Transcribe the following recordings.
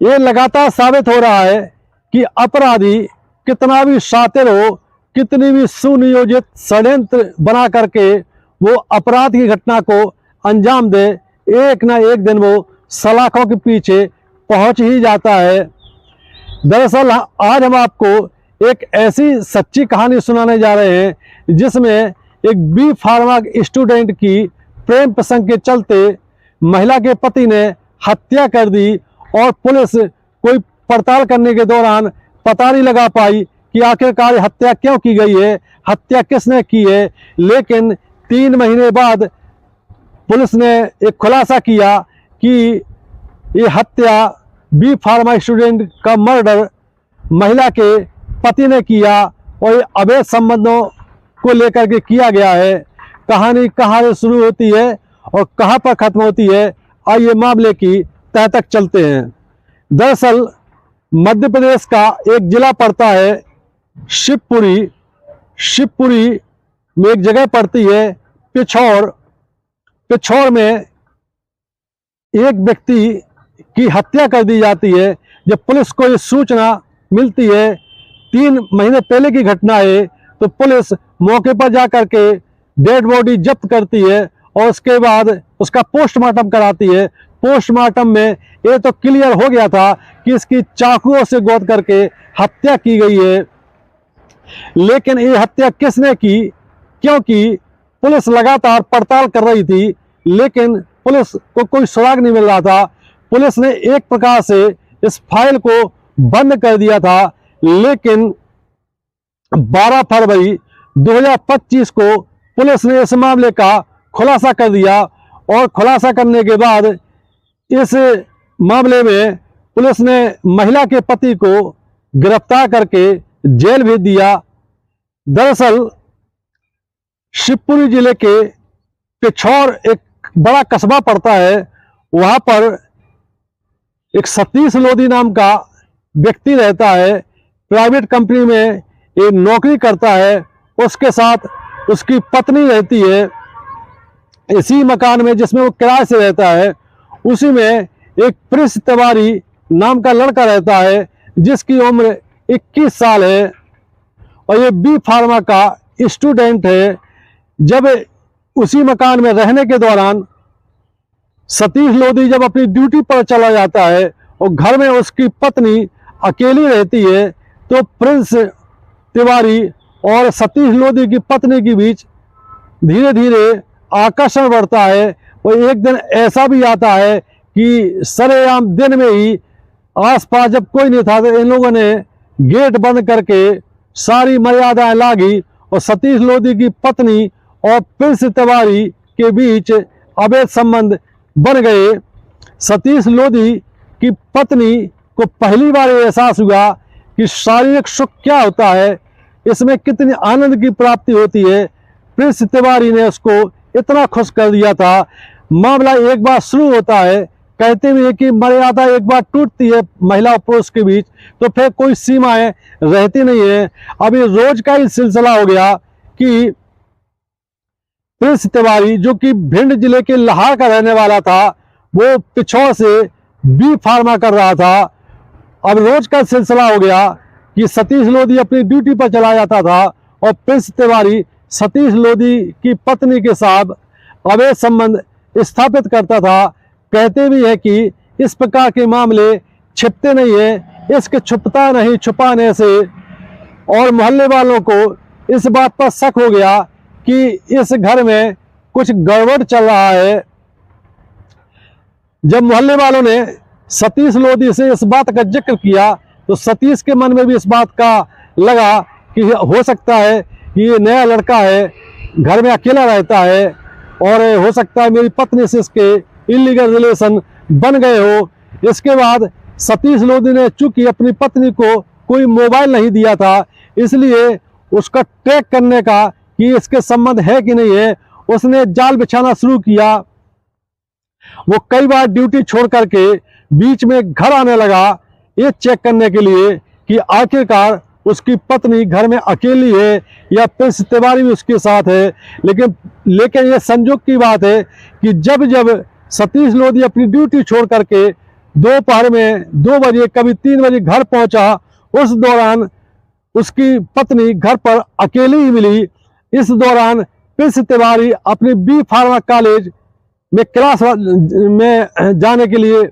ये लगातार साबित हो रहा है कि अपराधी कितना भी शातिर हो, कितनी भी सुनियोजित षड्यंत्र बना करके वो अपराध की घटना को अंजाम दे, एक ना एक दिन वो सलाखों के पीछे पहुंच ही जाता है। दरअसल आज हम आपको एक ऐसी सच्ची कहानी सुनाने जा रहे हैं जिसमें एक बी फार्मा स्टूडेंट की प्रेम प्रसंग के चलते महिला के पति ने हत्या कर दी और पुलिस कोई पड़ताल करने के दौरान पता नहीं लगा पाई कि आखिरकार हत्या क्यों की गई है, हत्या किसने की है। लेकिन 3 महीने बाद पुलिस ने एक खुलासा किया कि ये हत्या बी फार्मा स्टूडेंट का मर्डर महिला के पति ने किया और ये अवैध संबंधों को लेकर के किया गया है। कहानी कहाँ से शुरू होती है और कहाँ पर खत्म होती है, आइए मामले की तह तक चलते हैं। दरअसल मध्य प्रदेश का एक जिला पड़ता है शिवपुरी। शिवपुरी में एक जगह पड़ती है पिछौर। पिछौर में एक व्यक्ति की हत्या कर दी जाती है। जब पुलिस को ये सूचना मिलती है, 3 महीने पहले की घटना है, तो पुलिस मौके पर जाकर के डेड बॉडी जब्त करती है और उसके बाद उसका पोस्टमार्टम कराती है। पोस्टमार्टम में ये तो क्लियर हो गया था कि इसकी चाकुओं से गोद करके हत्या की गई है। लेकिन ये हत्या किसने की, क्योंकि पुलिस लगातार पड़ताल कर रही थी, लेकिन पुलिस को कोई सुराग नहीं मिल रहा था। पुलिस ने एक प्रकार से इस फाइल को बंद कर दिया था। लेकिन 12 फरवरी 2025 को पुलिस ने इस मामले का खुलासा कर दिया और खुलासा करने के बाद इस मामले में पुलिस ने महिला के पति को गिरफ्तार करके जेल भेज दिया। दरअसल शिवपुरी जिले के पिछौर एक बड़ा कस्बा पड़ता है, वहां पर एक सतीश लोधी नाम का व्यक्ति रहता है। प्राइवेट कंपनी में ये नौकरी करता है। उसके साथ उसकी पत्नी रहती है। इसी मकान में जिसमें वो किराए से रहता है, उसी में एक प्रिंस तिवारी नाम का लड़का रहता है जिसकी उम्र 21 साल है और ये बी फार्मा का स्टूडेंट है। जब उसी मकान में रहने के दौरान सतीश लोधी जब अपनी ड्यूटी पर चला जाता है और घर में उसकी पत्नी अकेली रहती है, तो प्रिंस तिवारी और सतीश लोधी की पत्नी के बीच धीरे धीरे आकर्षण बढ़ता है। और एक दिन ऐसा भी आता है कि सरेआम दिन में ही आसपास जब कोई नहीं था तो इन लोगों ने गेट बंद करके सारी मर्यादाएं लागी और सतीश लोधी की पत्नी और प्रिंस तिवारी के बीच अवैध संबंध बन गए। सतीश लोधी की पत्नी को पहली बार एहसास हुआ कि शारीरिक सुख क्या होता है, इसमें कितनी आनंद की प्राप्ति होती है। प्रिंस तिवारी ने उसको इतना खुश कर दिया था। मामला एक बार शुरू होता है, कहते भी है कि मर्यादा एक बार टूटती है महिला और पुरुष के बीच तो फिर कोई सीमाएं रहती नहीं है। अभी रोज का ही सिलसिला हो गया कि प्रिंस तिवारी जो कि भिंड जिले के लाहार का रहने वाला था, वो पिछौर से बी फार्मा कर रहा था। अब रोज का सिलसिला हो गया कि सतीश लोधी अपनी ड्यूटी पर चला जाता था और प्रिंस तिवारी सतीश लोधी की पत्नी के साथ अवैध संबंध स्थापित करता था। कहते भी है कि इस प्रकार के मामले छिपते नहीं है, इसके छुपता नहीं छुपाने से और मोहल्ले वालों को इस बात पर शक हो गया कि इस घर में कुछ गड़बड़ चल रहा है। जब मोहल्ले वालों ने सतीश लोधी से इस बात का जिक्र किया तो सतीश के मन में भी इस बात का लगा कि हो सकता है कि ये नया लड़का है, घर में अकेला रहता है और हो सकता है मेरी पत्नी से इसके इलीगल रिलेशन बन गए हो। इसके बाद सतीश लोधी ने चूंकि अपनी पत्नी को कोई मोबाइल नहीं दिया था, इसलिए उसका ट्रैक करने का कि इसके संबंध है कि नहीं है, उसने जाल बिछाना शुरू किया। वो कई बार ड्यूटी छोड़ करके बीच में घर आने लगा ये चेक करने के लिए कि आखिरकार उसकी पत्नी घर में अकेली है या प्रिंस तिवारी भी उसके साथ है। लेकिन ये संयोग की बात है कि जब जब सतीश लोधी अपनी ड्यूटी छोड़ करके दोपहर में 2 बजे कभी 3 बजे घर पहुंचा। उस दौरान उसकी पत्नी घर पर अकेली ही मिली। इस दौरान प्रिंस तिवारी अपनी बी फार्मा कॉलेज में क्लास में जाने के लिए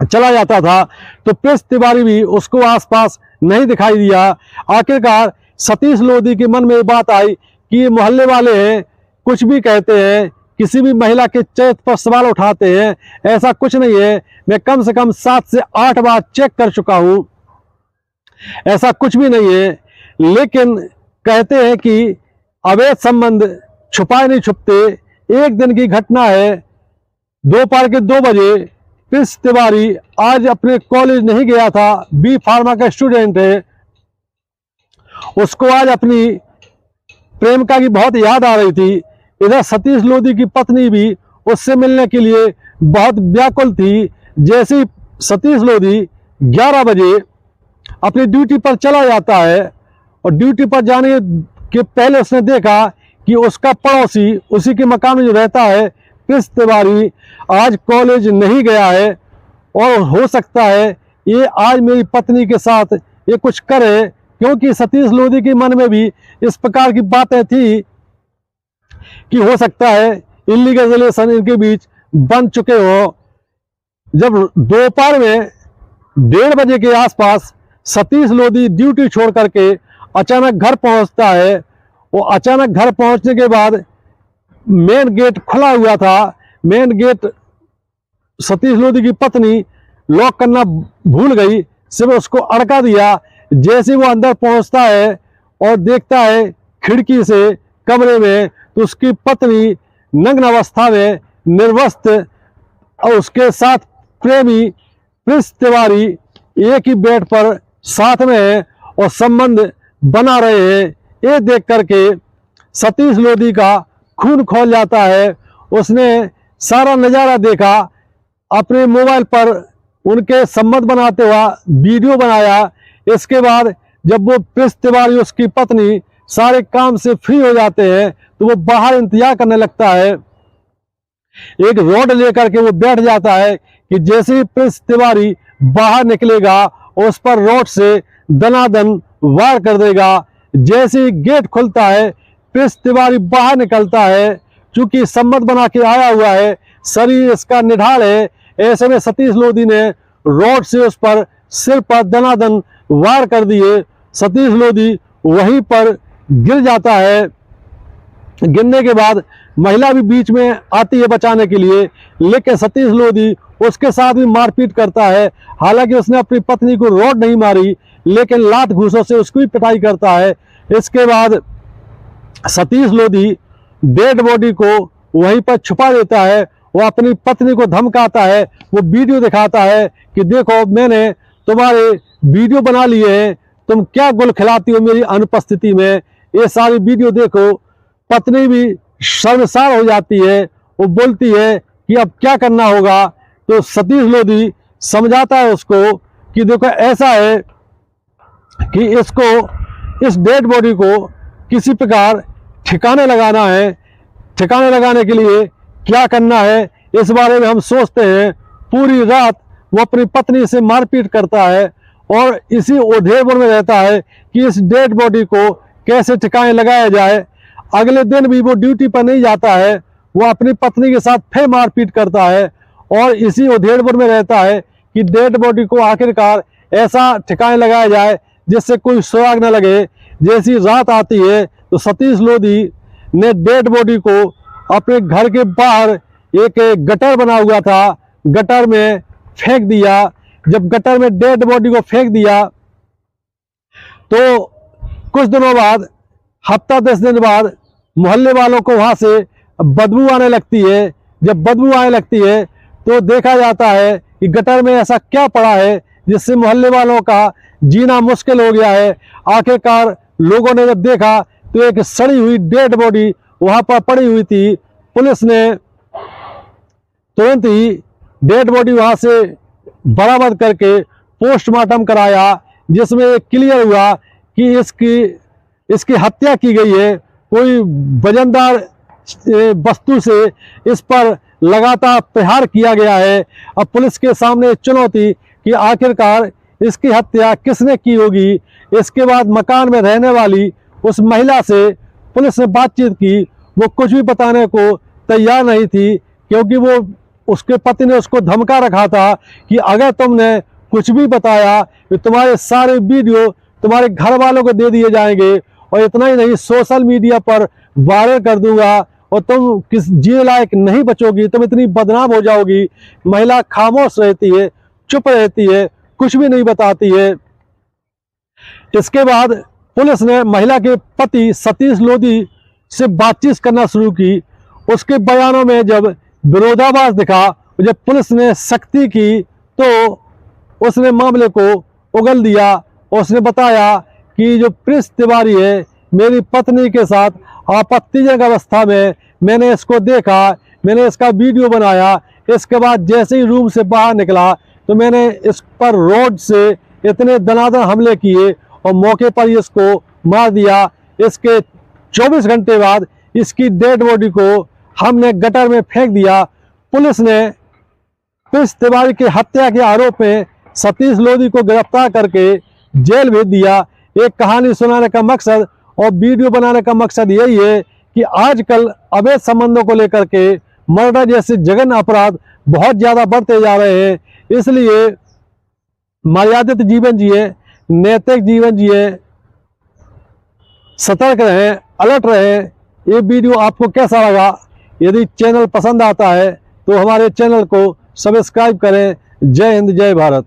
चला जाता था, तो प्रिंस तिवारी भी उसको आसपास नहीं दिखाई दिया। आखिरकार सतीश लोधी के मन में ये बात आई कि ये मोहल्ले वाले हैं, कुछ भी कहते हैं, किसी भी महिला के चरित्र पर सवाल उठाते हैं। ऐसा कुछ नहीं है, मैं कम से कम 7 से 8 बार चेक कर चुका हूं, ऐसा कुछ भी नहीं है। लेकिन कहते हैं कि अवैध संबंध छुपाए नहीं छुपते। एक दिन की घटना है, दोपहर के 2 बजे प्रिंस तिवारी आज अपने कॉलेज नहीं गया था, बी फार्मा का स्टूडेंट है। उसको आज अपनी प्रेमिका की बहुत याद आ रही थी। इधर सतीश लोधी की पत्नी भी उससे मिलने के लिए बहुत व्याकुल थी। जैसे ही सतीश लोधी 11 बजे अपनी ड्यूटी पर चला जाता है और ड्यूटी पर जाने के पहले उसने देखा कि उसका पड़ोसी, उसी के मकान में जो रहता है, प्रिंस तिवारी आज कॉलेज नहीं गया है और हो सकता है ये आज मेरी पत्नी के साथ ये कुछ करे, क्योंकि सतीश लोधी के मन में भी इस प्रकार की बातें थी कि हो सकता है इलीगल रिलेशन इनके बीच बन चुके हो। जब दोपहर में 1:30 बजे के आसपास सतीश लोधी ड्यूटी छोड़ करके अचानक घर पहुंचता है। वो अचानक घर पहुंचने के बाद मेन गेट खुला हुआ था। मेन गेट सतीश लोधी की पत्नी लॉक करना भूल गई, सिर्फ उसको अड़का दिया। जैसे वो अंदर पहुंचता है और देखता है खिड़की से कमरे में, तो उसकी पत्नी नग्न अवस्था में निर्वस्त्र और उसके साथ प्रेमी प्रिंस तिवारी एक ही बेड पर साथ में है और संबंध बना रहे हैं। ये देख करके सतीश लोधी का खून खौल जाता है। उसने सारा नज़ारा देखा, अपने मोबाइल पर उनके संबंध बनाते हुआ वीडियो बनाया। इसके बाद जब वो प्रिंस तिवारी उसकी पत्नी सारे काम से फ्री हो जाते हैं, तो वो बाहर इंतजार करने लगता है। एक रॉड लेकर के वो बैठ जाता है कि जैसे ही प्रिंस तिवारी बाहर निकलेगा उस पर रॉड से दनादन वार कर देगा। जैसे ही गेट खुलता है, प्रिंस तिवारी बाहर निकलता है। चूंकि सम्मत बना के आया हुआ है, शरीर इसका निढाल है, ऐसे में सतीश लोधी ने रॉड से उस पर सिर पर दनादन वार कर दिए। सतीश लोधी वहीं पर गिर जाता है। गिरने के बाद महिला भी बीच में आती है बचाने के लिए, लेकिन सतीश लोधी उसके साथ भी मारपीट करता है। हालांकि उसने अपनी पत्नी को रॉड नहीं मारी, लेकिन लात घूसों से उसकी भी पिटाई करता है। इसके बाद सतीश लोधी डेड बॉडी को वहीं पर छुपा देता है। वो अपनी पत्नी को धमकाता है, वो वीडियो दिखाता है कि देखो मैंने तुम्हारे वीडियो बना लिए हैं, तुम क्या गुल खिलाती हो मेरी अनुपस्थिति में। ये सारी वीडियो देखो। पत्नी भी शर्मसार हो जाती है, वो बोलती है कि अब क्या करना होगा। तो सतीश लोधी समझाता है उसको कि देखो ऐसा है कि इसको, इस डेड बॉडी को किसी प्रकार ठिकाने लगाना है। ठिकाने लगाने के लिए क्या करना है इस बारे में हम सोचते हैं। पूरी रात वो अपनी पत्नी से मारपीट करता है और इसी उधेड़ में रहता है कि इस डेड बॉडी को कैसे ठिकाने लगाया जाए। अगले दिन भी वो ड्यूटी पर नहीं जाता है, वो अपनी पत्नी के साथ फिर मारपीट करता है और इसी उधेड़ में रहता है कि डेड बॉडी को आखिरकार ऐसा ठिकाने लगाया जाए जिससे कोई सुराग न लगे। जैसी रात आती है तो सतीश लोधी ने डेड बॉडी को अपने घर के बाहर एक गटर बना हुआ था, गटर में फेंक दिया। जब गटर में डेड बॉडी को फेंक दिया तो कुछ दिनों बाद, हफ्ता 10 दिन बाद, मोहल्ले वालों को वहां से बदबू आने लगती है। जब बदबू आने लगती है तो देखा जाता है कि गटर में ऐसा क्या पड़ा है जिससे मोहल्ले वालों का जीना मुश्किल हो गया है। आखिरकार लोगों ने जब देखा तो एक सड़ी हुई डेड बॉडी वहां पर पड़ी हुई थी। पुलिस ने तुरंत ही डेड बॉडी वहां से बरामद करके पोस्टमार्टम कराया, जिसमें क्लियर हुआ कि इसकी हत्या की गई है। कोई वजनदार वस्तु से इस पर लगातार प्रहार किया गया है। अब पुलिस के सामने चुनौती कि आखिरकार इसकी हत्या किसने की होगी। इसके बाद मकान में रहने वाली उस महिला से पुलिस ने बातचीत की, वो कुछ भी बताने को तैयार नहीं थी, क्योंकि वो उसके पति ने उसको धमका रखा था कि अगर तुमने कुछ भी बताया तो तुम्हारे सारे वीडियो तुम्हारे घर वालों को दे दिए जाएंगे, और इतना ही नहीं सोशल मीडिया पर वायरल कर दूंगा और तुम किस जीने लायक नहीं बचोगी, तुम इतनी बदनाम हो जाओगी। महिला खामोश रहती है, चुप रहती है, कुछ भी नहीं बताती है। इसके बाद पुलिस ने महिला के पति सतीश लोधी से बातचीत करना शुरू की। उसके बयानों में जब विरोधाभास दिखा, जब पुलिस ने सख्ती की, तो उसने मामले को उगल दिया। उसने बताया कि जो प्रिंस तिवारी है, मेरी पत्नी के साथ आपत्तिजनक अवस्था में मैंने इसको देखा, मैंने इसका वीडियो बनाया। इसके बाद जैसे ही रूम से बाहर निकला तो मैंने इस पर रोड से इतने दनादन हमले किए और मौके पर ही इसको मार दिया। इसके 24 घंटे बाद इसकी डेड बॉडी को हमने गटर में फेंक दिया। पुलिस ने प्रिंस तिवारी की हत्या के आरोप में सतीश लोधी को गिरफ्तार करके जेल भेज दिया। एक कहानी सुनाने का मकसद और वीडियो बनाने का मकसद यही है कि आजकल अवैध संबंधों को लेकर के मर्डर जैसे जघन्य अपराध बहुत ज़्यादा बढ़ते जा रहे हैं। इसलिए मर्यादित जीवन जिए, नैतिक जीवन जिए, सतर्क रहें, अलर्ट रहें। ये वीडियो आपको कैसा लगा? यदि चैनल पसंद आता है तो हमारे चैनल को सब्सक्राइब करें। जय हिंद, जय भारत।